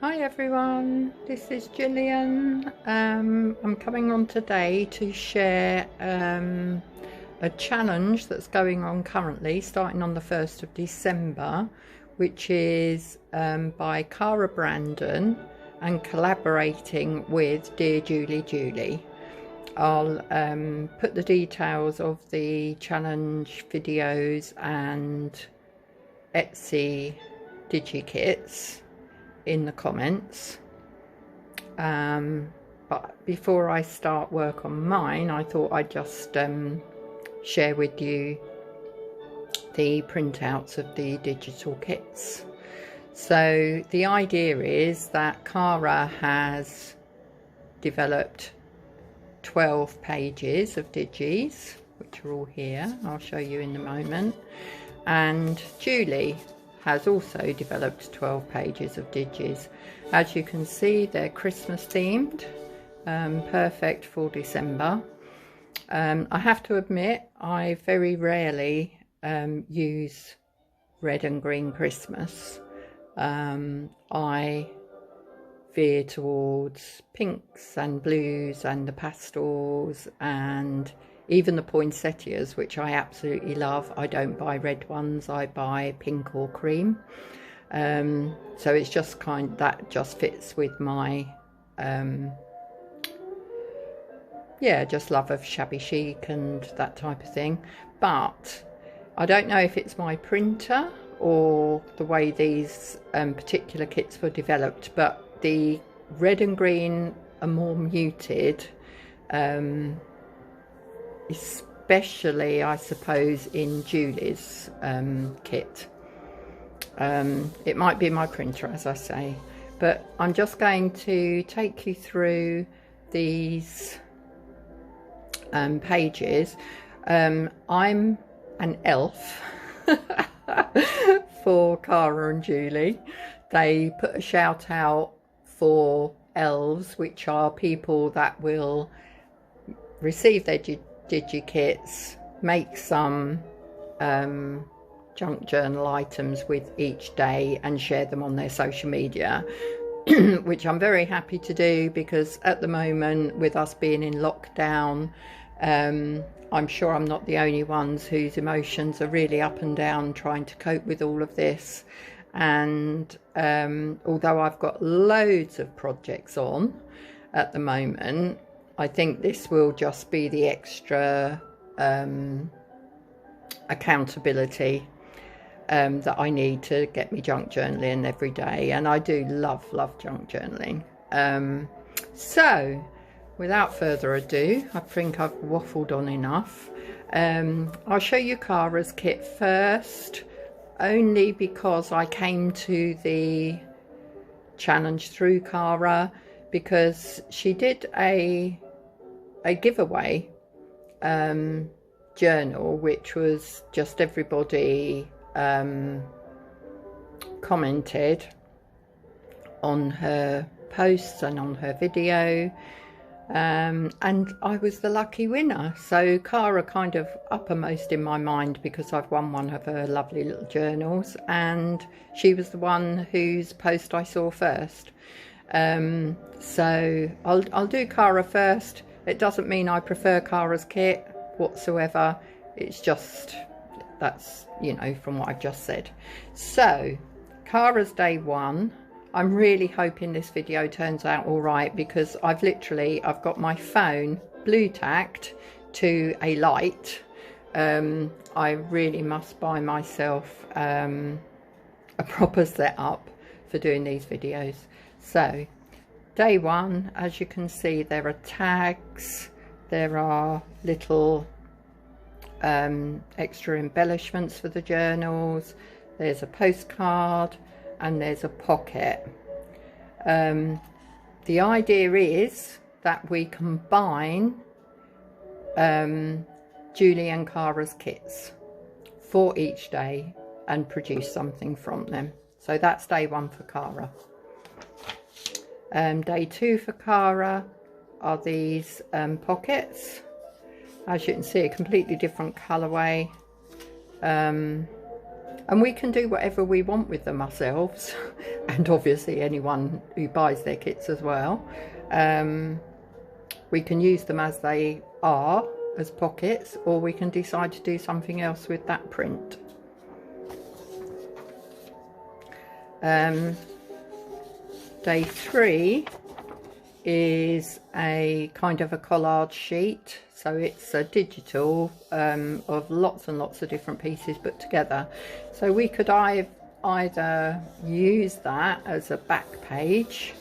Hi everyone, this is Gillian. I'm coming on today to share a challenge that's going on currently, starting on the 1st of December, which is by Cara Brandon and collaborating with Dearjuliejulie. I'll put the details of the challenge videos and Etsy DigiKits in the comments, but before I start work on mine, I thought I'd just share with you the printouts of the digital kits. So the idea is that Cara has developed 12 pages of digis, which are all here. I'll show you in a moment. And Julie has also developed 12 pages of digis. As you can see, they're Christmas themed, perfect for December. I have to admit, I very rarely use red and green Christmas. I veer towards pinks and blues and the pastels and even the poinsettias, which I absolutely love. I don't buy red ones, I buy pink or cream. So it's just that just fits with my just love of shabby chic and that type of thing. But I don't know if it's my printer or the way these particular kits were developed, but the red and green are more muted, especially I suppose in Julie's kit. It might be my printer, as I say, but I'm just going to take you through these pages. I'm an elf for Cara and Julie. They put a shout out for elves, which are people that will receive their DigiKits, make some junk journal items with each day and share them on their social media, which I'm very happy to do, because at the moment, with us being in lockdown, I'm sure I'm not the only ones whose emotions are really up and down trying to cope with all of this. And although I've got loads of projects on at the moment, I think this will just be the extra accountability that I need to get me junk journaling every day. And I do love junk journaling. So without further ado, I think I've waffled on enough. I'll show you Cara's kit first, only because I came to the challenge through Cara, because she did a giveaway journal, which was just everybody commented on her posts and on her video, and I was the lucky winner. So Cara kind of uppermost in my mind, because I've won one of her lovely little journals, and she was the one whose post I saw first. So I'll do Cara first. It doesn't mean I prefer Cara's kit whatsoever. It's just, that's, you know, from what I've just said. So Cara's day one. I'm really hoping this video turns out all right, because I've got my phone blue tacked to a light. I really must buy myself a proper setup for doing these videos. So day one, as you can see, there are tags, there are little extra embellishments for the journals, there's a postcard, and there's a pocket. The idea is that we combine Julie and Cara's kits for each day and produce something from them. So that's day one for Cara. Day two for Cara are these pockets. As you can see, a completely different colourway. And we can do whatever we want with them ourselves, and obviously anyone who buys their kits as well. We can use them as they are, as pockets, or we can decide to do something else with that print. Day 3 is a kind of a collage sheet, so it's a digital of lots and lots of different pieces put together. So we could either use that as a back page,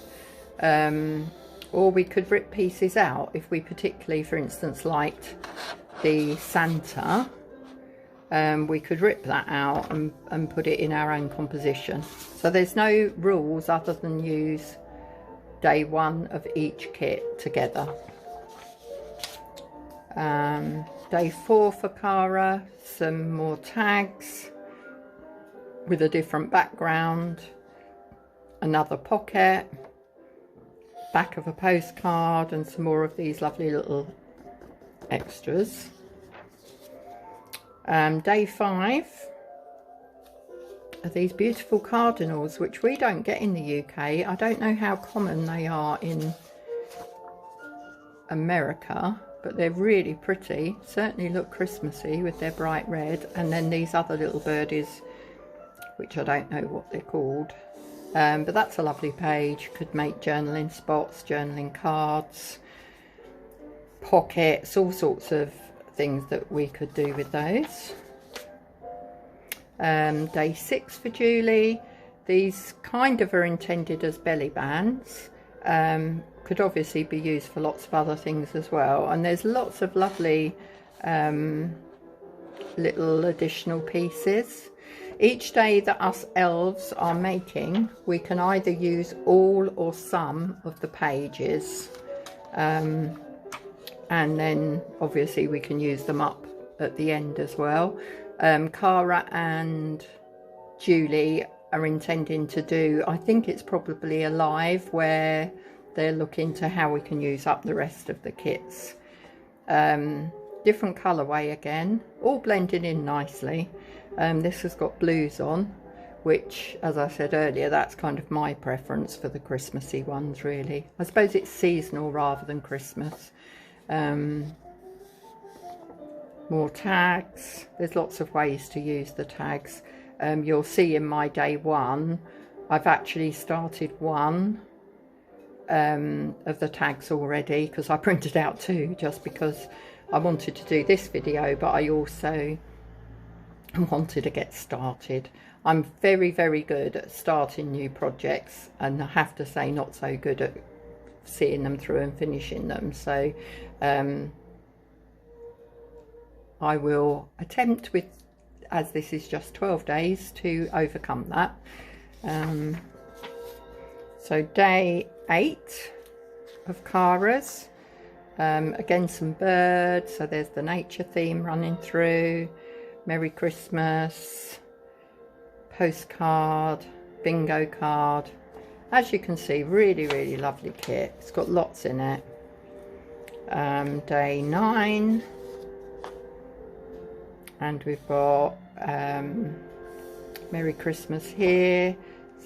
or we could rip pieces out if we particularly, for instance, liked the Santa. We could rip that out and put it in our own composition. So there's no rules other than use day 1 of each kit together. Day 4 for Cara, some more tags with a different background, another pocket, back of a postcard, and some more of these lovely little extras. Day 5 are these beautiful cardinals, which we don't get in the UK. I don't know how common they are in America, but they're really pretty. Certainly look Christmassy with their bright red. And then these other little birdies, which I don't know what they're called, but that's a lovely page. Could make journaling spots, journaling cards, pockets, all sorts of things that we could do with those. Day 6 for Julie. These kind of are intended as belly bands. Could obviously be used for lots of other things as well, and there's lots of lovely little additional pieces. Each day that us elves are making, we can either use all or some of the pages, and then obviously we can use them up at the end as well. Cara and Julie are intending to do, I think it's probably a live where they're looking to how we can use up the rest of the kits. Different colourway again, all blending in nicely. This has got blues on, which, as I said earlier, that's kind of my preference for the Christmassy ones, really. I suppose it's seasonal rather than Christmas. More tags. There's lots of ways to use the tags. You'll see in my day 1, I've actually started one of the tags already, because I printed out 2 just because I wanted to do this video, but I also wanted to get started. I'm very, very good at starting new projects, and I have to say not so good at seeing them through and finishing them. So I will attempt, with, as this is just 12 days, to overcome that. So day 8 of Cara's, again some birds, so there's the nature theme running through, Merry Christmas, postcard, bingo card. As you can see, really, really lovely kit. It's got lots in it. Day 9, and we've got Merry Christmas here,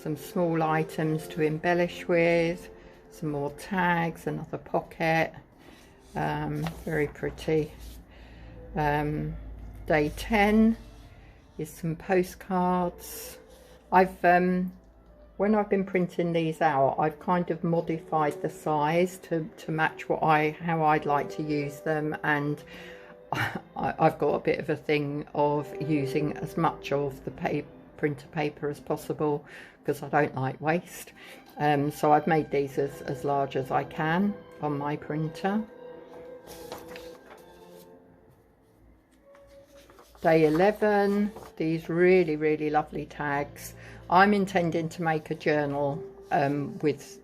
some small items to embellish with, some more tags, another pocket, very pretty. Day 10 is some postcards. When I've been printing these out, I've kind of modified the size to match how I'd like to use them, and I've got a bit of a thing of using as much of the printer paper as possible, because I don't like waste. So I've made these as large as I can on my printer. Day 11, these really, really lovely tags. I'm intending to make a journal with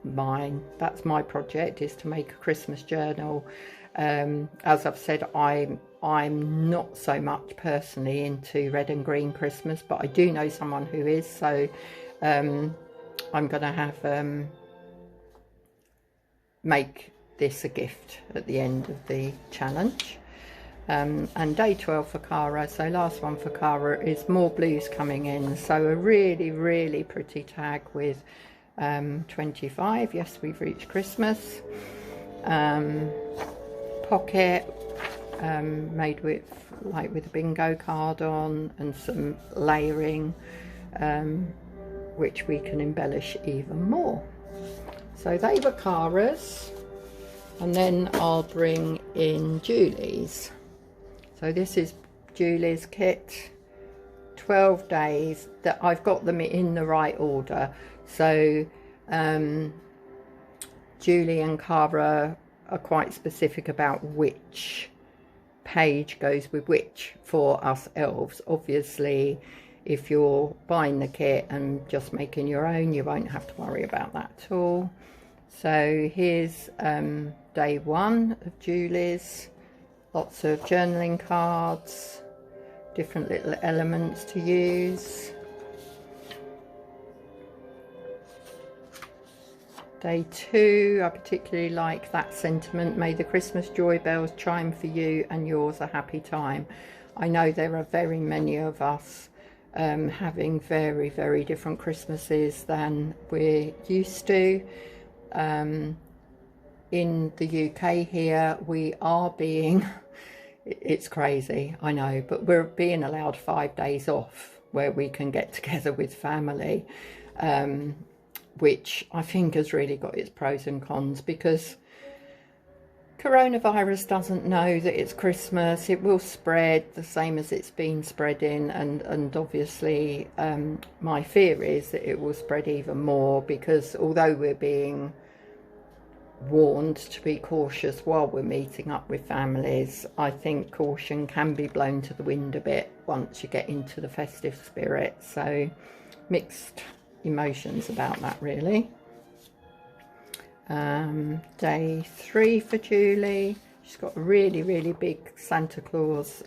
mine. That's my project, is to make a Christmas journal. As I've said, I'm not so much personally into red and green Christmas, but I do know someone who is, so I'm going to have make this a gift at the end of the challenge. and day 12 for Cara, so last one for Cara, is more blues coming in. So a really pretty tag with 25. Yes, we've reached Christmas. Pocket made with with a bingo card on, and some layering which we can embellish even more. So they were Cara's, and then I'll bring in Julie's. So this is Julie's kit, 12 days, that I've got them in the right order. So Julie and Cara are quite specific about which page goes with which for us elves. Obviously, if you're buying the kit and just making your own, you won't have to worry about that at all. So here's day 1 of Julie's. Lots of journaling cards, different little elements to use. Day 2, I particularly like that sentiment, may the Christmas joy bells chime for you and yours a happy time. I know there are very many of us having very different Christmases than we're used to. In the UK here, we are being, it's crazy, I know, but we're being allowed 5 days off where we can get together with family, which I think has really got its pros and cons, because coronavirus doesn't know that it's Christmas. It will spread the same as it's been spreading, and obviously my fear is that it will spread even more, because although we're being warned to be cautious while we're meeting up with families, I think caution can be blown to the wind a bit once you get into the festive spirit. So mixed emotions about that, really. Day 3 for Julie. She's got a really big Santa Claus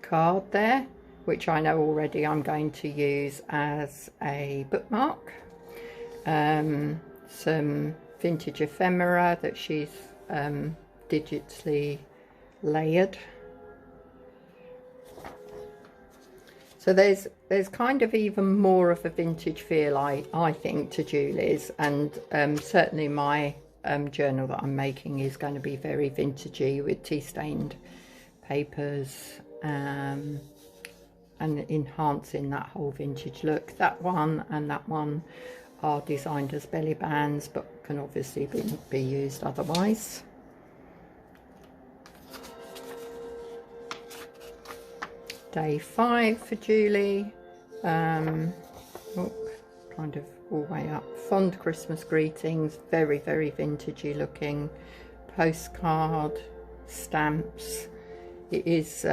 card there, which I know already I'm going to use as a bookmark. Some vintage ephemera that she's digitally layered. So there's kind of even more of a vintage feel, I think, to Julie's, and certainly my journal that I'm making is going to be very vintagey, with tea-stained papers and enhancing that whole vintage look. That one and that one are designed as belly bands, but can obviously be used otherwise. Day 5 for Julie. Kind of all the way up. Fond Christmas greetings, very vintagey looking. Postcard, stamps. It is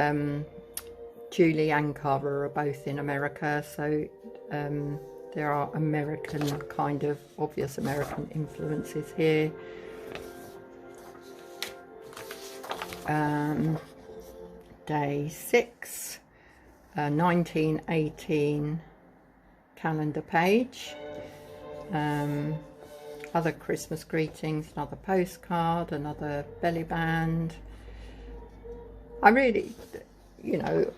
Julie and Cara are both in America, so there are American, kind of obvious American influences here. Day 6, 1918 calendar page. Other Christmas greetings, another postcard, another belly band. I really, you know,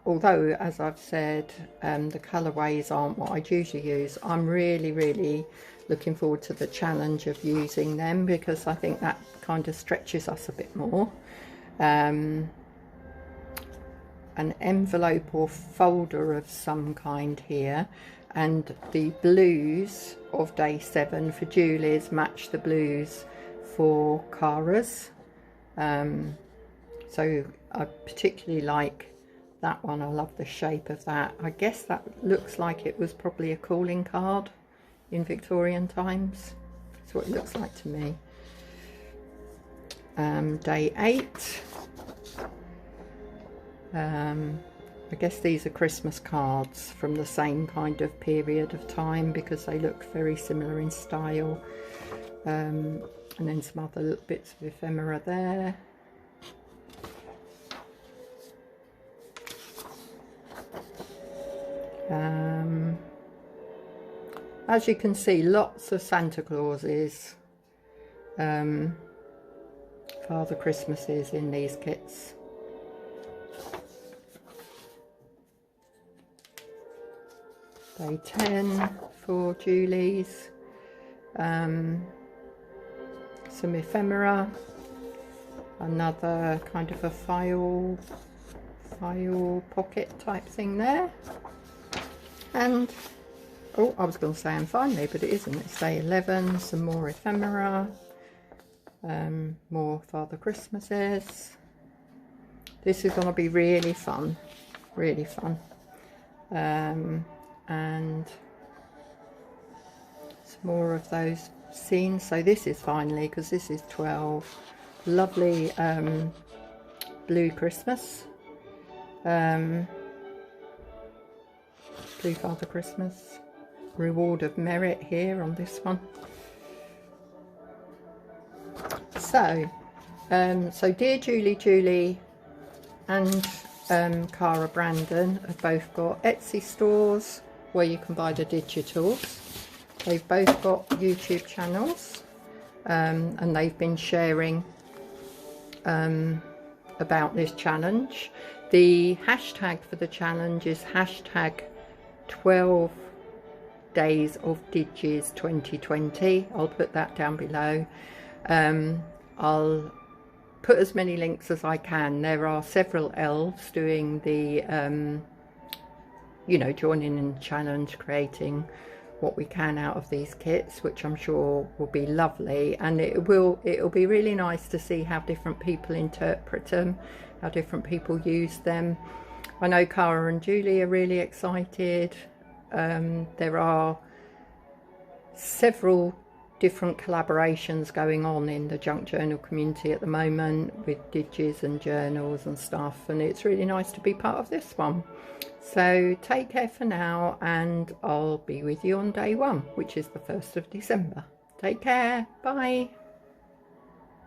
although as I've said, the colourways aren't what I'd usually use, I'm really looking forward to the challenge of using them, because I think that kind of stretches us a bit more. An envelope or folder of some kind here, and the blues of day 7 for Julie's match the blues for Cara's. So I particularly like that one. I love the shape of that. I guess that looks like it was probably a calling card in Victorian times. That's what it looks like to me. Day 8. I guess these are Christmas cards from the same kind of period of time, because they look very similar in style. And then some other little bits of ephemera there. As you can see, lots of Santa Clauses for Father Christmases in these kits. Day 10 for Julie's. Some ephemera, another kind of a file pocket type thing there, and oh, I was going to say and finally, but it isn't, it's day 11, some more ephemera, more Father Christmases. This is going to be really fun, really fun. And some more of those scenes. So this is finally, because this is 12, lovely blue Christmas, blue Father Christmas, reward of merit here on this one. So Dear Julie Julie and Cara Brandon have both got Etsy stores where you can buy the digitals. They've both got YouTube channels, and they've been sharing about this challenge. The hashtag for the challenge is hashtag 12 days of Digis 2020. I'll put that down below. I'll put as many links as I can. There are several elves doing the joining in the challenge, creating what we can out of these kits, which I'm sure will be lovely, and it'll be really nice to see how different people interpret them, how different people use them. I know Cara and Julie are really excited. There are several different collaborations going on in the junk journal community at the moment with digis and journals and stuff, and it's really nice to be part of this one. So take care for now, and I'll be with you on day 1, which is the 1st of December. Take care. Bye.